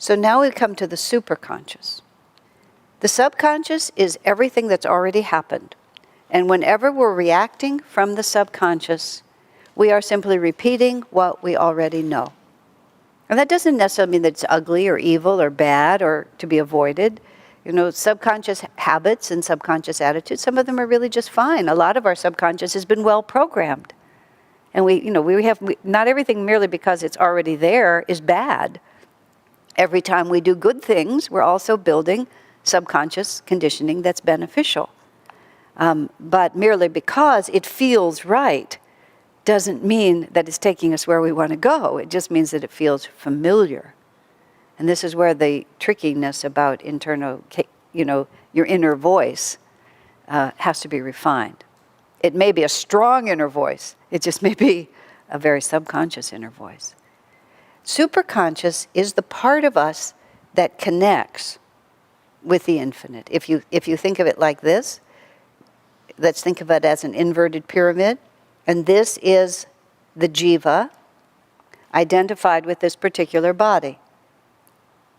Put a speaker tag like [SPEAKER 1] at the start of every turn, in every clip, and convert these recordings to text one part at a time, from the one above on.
[SPEAKER 1] So now we come to the superconscious. The subconscious is everything that's already happened. And whenever we're reacting from the subconscious, we are simply repeating what we already know. And that doesn't necessarily mean that it's ugly or evil or bad or to be avoided. You know, subconscious habits and subconscious attitudes, some of them are really just fine. A lot of our subconscious has been well programmed. And not everything merely because it's already there is bad. Every time we do good things, we're also building subconscious conditioning that's beneficial. But merely because it feels right doesn't mean that it's taking us where we want to go. It just means that it feels familiar. And this is where the trickiness about internal, your inner voice has to be refined. It may be a strong inner voice. It just may be a very subconscious inner voice. Superconscious is the part of us that connects with the infinite. If you think of it like this, let's think of it as an inverted pyramid. And this is the jiva identified with this particular body.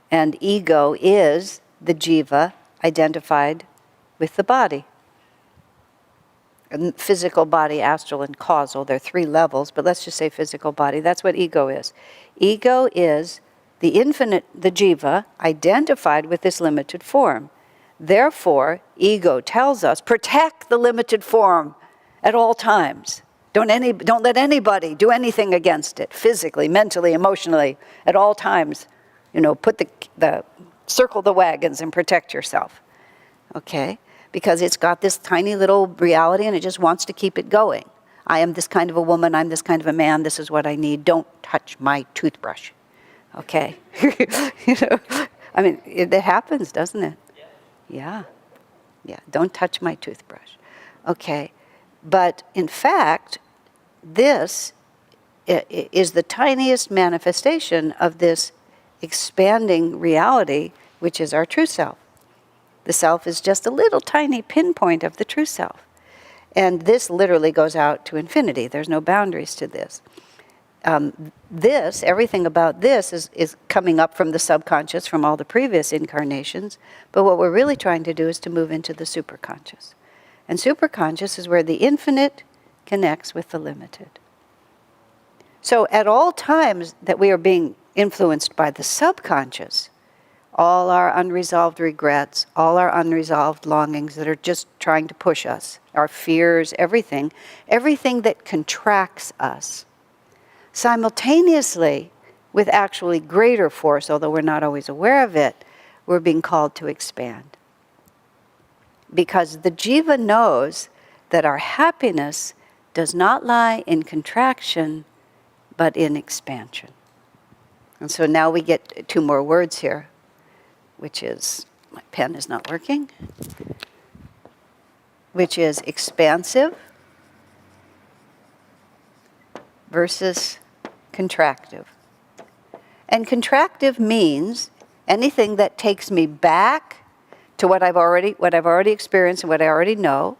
[SPEAKER 1] And ego is the jiva identified with the body. And physical body, astral, and causal. There are 3 levels, but let's just say physical body. That's what ego is. Ego is the infinite, the jiva, identified with this limited form. Therefore, ego tells us, protect the limited form at all times. Don't let anybody do anything against it, physically, mentally, emotionally, at all times. Put circle the wagons and protect yourself. Okay? Because it's got this tiny little reality and it just wants to keep it going. I am this kind of a woman, I'm this kind of a man, this is what I need, don't touch my toothbrush. Okay? It happens, doesn't it? Yeah, don't touch my toothbrush. Okay, but in fact, this is the tiniest manifestation of this expanding reality, which is our true self. The self is just a little tiny pinpoint of the true self. And this literally goes out to infinity. There's no boundaries to this. Everything about this is coming up from the subconscious, from all the previous incarnations. But what we're really trying to do is to move into the superconscious. And superconscious is where the infinite connects with the limited. So at all times that we are being influenced by the subconscious, all our unresolved regrets, all our unresolved longings that are just trying to push us, our fears, everything that contracts us, simultaneously, with actually greater force, although we're not always aware of it, we're being called to expand. Because the jiva knows that our happiness does not lie in contraction, but in expansion. And so now we get 2 more words here, which is, my pen is not working, which is expansive versus contractive. And contractive means anything that takes me back to what I've already experienced and what I already know.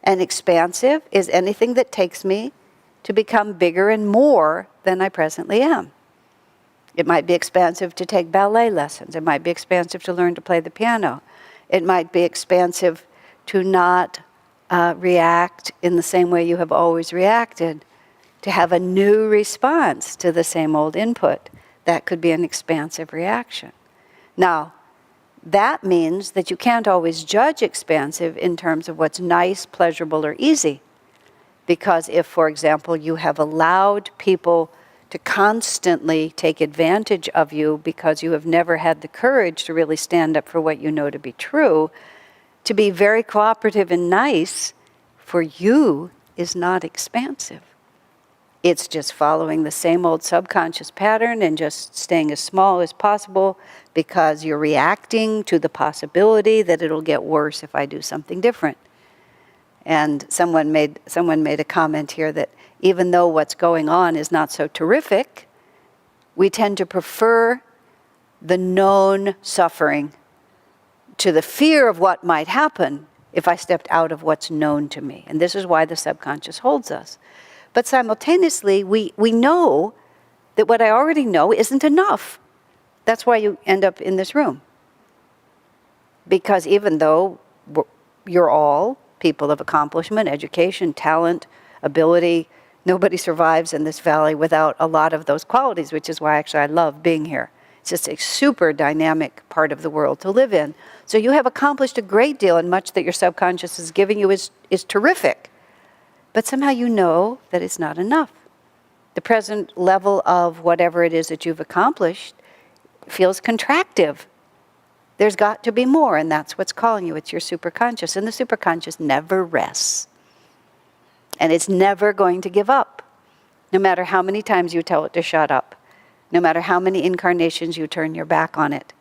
[SPEAKER 1] And expansive is anything that takes me to become bigger and more than I presently am. It might be expansive to take ballet lessons. It might be expansive to learn to play the piano. It might be expansive to not react in the same way you have always reacted, to have a new response to the same old input. That could be an expansive reaction. Now, that means that you can't always judge expansive in terms of what's nice, pleasurable, or easy. Because if, for example, you have allowed people to constantly take advantage of you because you have never had the courage to really stand up for what you know to be true, to be very cooperative and nice for you is not expansive. It's just following the same old subconscious pattern and just staying as small as possible because you're reacting to the possibility that it'll get worse if I do something different. And someone made a comment here that even though what's going on is not so terrific, we tend to prefer the known suffering to the fear of what might happen if I stepped out of what's known to me. And this is why the subconscious holds us. But simultaneously, we know that what I already know isn't enough. That's why you end up in this room. Because even though you're all people of accomplishment, education, talent, ability, nobody survives in this valley without a lot of those qualities, which is why actually I love being here. It's just a super dynamic part of the world to live in. So you have accomplished a great deal, and much that your subconscious is giving you is terrific. But somehow you know that it's not enough. The present level of whatever it is that you've accomplished feels contractive. There's got to be more, and that's what's calling you. It's your superconscious, and the superconscious never rests. And it's never going to give up, no matter how many times you tell it to shut up, no matter how many incarnations you turn your back on it.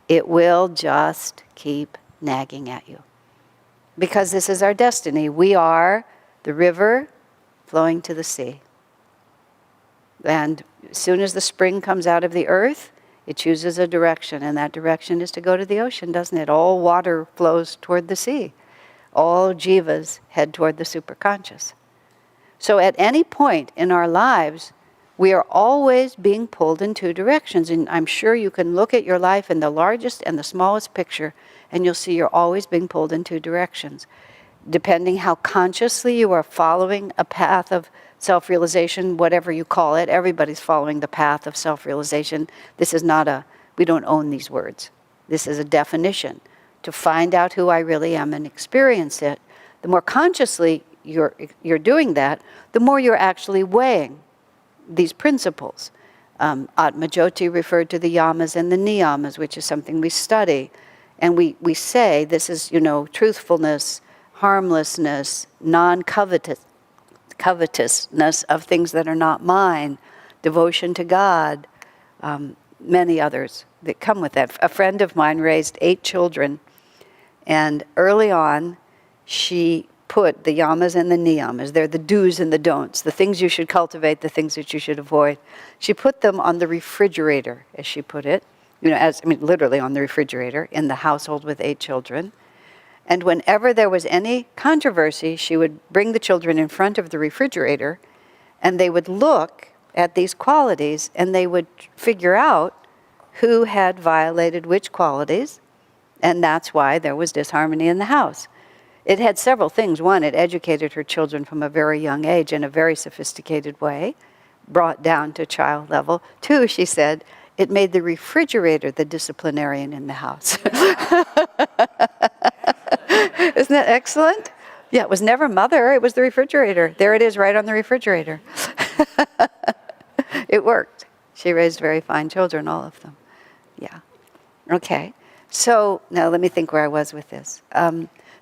[SPEAKER 1] It will just keep nagging at you. Because this is our destiny. We are the river flowing to the sea. And as soon as the spring comes out of the earth, it chooses a direction, and that direction is to go to the ocean, doesn't it? All water flows toward the sea. All jivas head toward the superconscious. So at any point in our lives, we are always being pulled in two directions. And I'm sure you can look at your life in the largest and the smallest picture, and you'll see you're always being pulled in two directions. Depending how consciously you are following a path of self-realization, whatever you call it, everybody's following the path of self-realization. This is not we don't own these words. This is a definition. To find out who I really am and experience it, the more consciously you're doing that, the more you're actually weighing these principles. Atma Jyoti referred to the yamas and the niyamas, which is something we study. And we say this is, truthfulness, harmlessness, covetousness of things that are not mine, devotion to God, many others that come with that. A friend of mine raised 8 children, and early on she put the yamas and the niyamas, they're the do's and the don'ts, the things you should cultivate, the things that you should avoid. She put them on the refrigerator, as she put it, literally on the refrigerator in the household with 8 children. And whenever there was any controversy, she would bring the children in front of the refrigerator, and they would look at these qualities, and they would figure out who had violated which qualities, and that's why there was disharmony in the house. It had several things. One, it educated her children from a very young age in a very sophisticated way, brought down to child level. 2, she said, it made the refrigerator the disciplinarian in the house. Isn't that excellent? Yeah, it was never mother, it was the refrigerator. There it is, right on the refrigerator. It worked. She raised very fine children, all of them. Yeah. Okay. So now let me think where I was with this.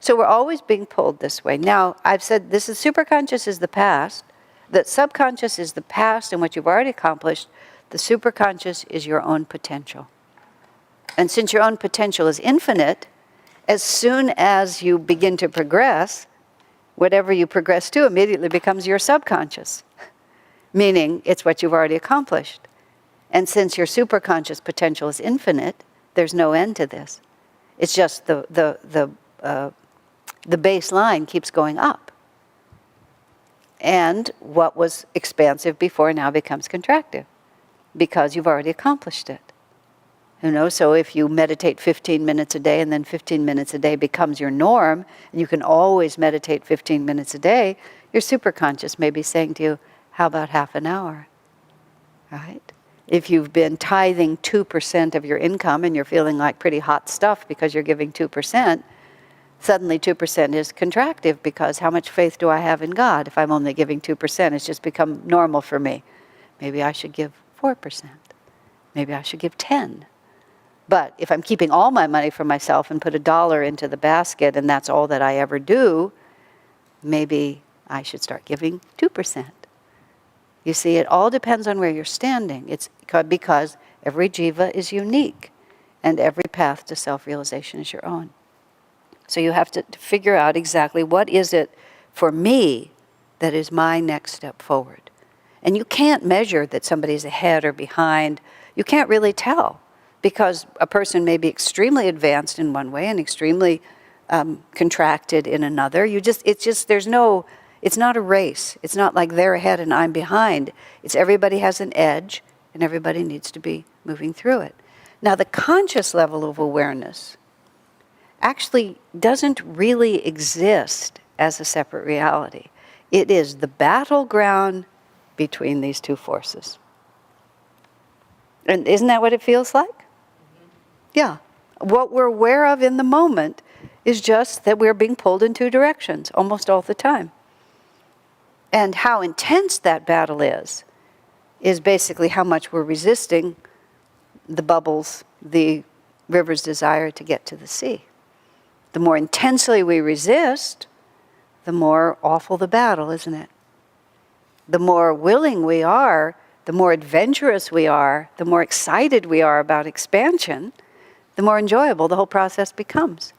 [SPEAKER 1] So we're always being pulled this way. Now, I've said this is superconscious is the past, that subconscious is the past and what you've already accomplished. The superconscious is your own potential. And since your own potential is infinite, as soon as you begin to progress, whatever you progress to immediately becomes your subconscious, meaning it's what you've already accomplished. And since your superconscious potential is infinite, there's no end to this. It's just the baseline keeps going up. And what was expansive before now becomes contractive because you've already accomplished it. So if you meditate 15 minutes a day and then 15 minutes a day becomes your norm, and you can always meditate 15 minutes a day, your superconscious may be saying to you, how about half an hour? Right? If you've been tithing 2% of your income and you're feeling like pretty hot stuff because you're giving 2%, suddenly 2% is contractive because how much faith do I have in God? If I'm only giving 2%, it's just become normal for me. Maybe I should give 4%. Maybe I should give 10%. But if I'm keeping all my money for myself and put $1 into the basket and that's all that I ever do, maybe I should start giving 2%. You see, it all depends on where you're standing. It's because every jiva is unique and every path to self-realization is your own. So you have to figure out exactly what is it for me that is my next step forward. And you can't measure that somebody's ahead or behind. You can't really tell because a person may be extremely advanced in one way and extremely contracted in another. It's not a race. It's not like they're ahead and I'm behind. It's everybody has an edge and everybody needs to be moving through it. Now, the conscious level of awareness actually doesn't really exist as a separate reality. It is the battleground between these two forces. And isn't that what it feels like? Yeah. What we're aware of in the moment is just that we're being pulled in two directions almost all the time. And how intense that battle is basically how much we're resisting the bubbles, the river's desire to get to the sea. The more intensely we resist, the more awful the battle, isn't it? The more willing we are, the more adventurous we are, the more excited we are about expansion, the more enjoyable the whole process becomes.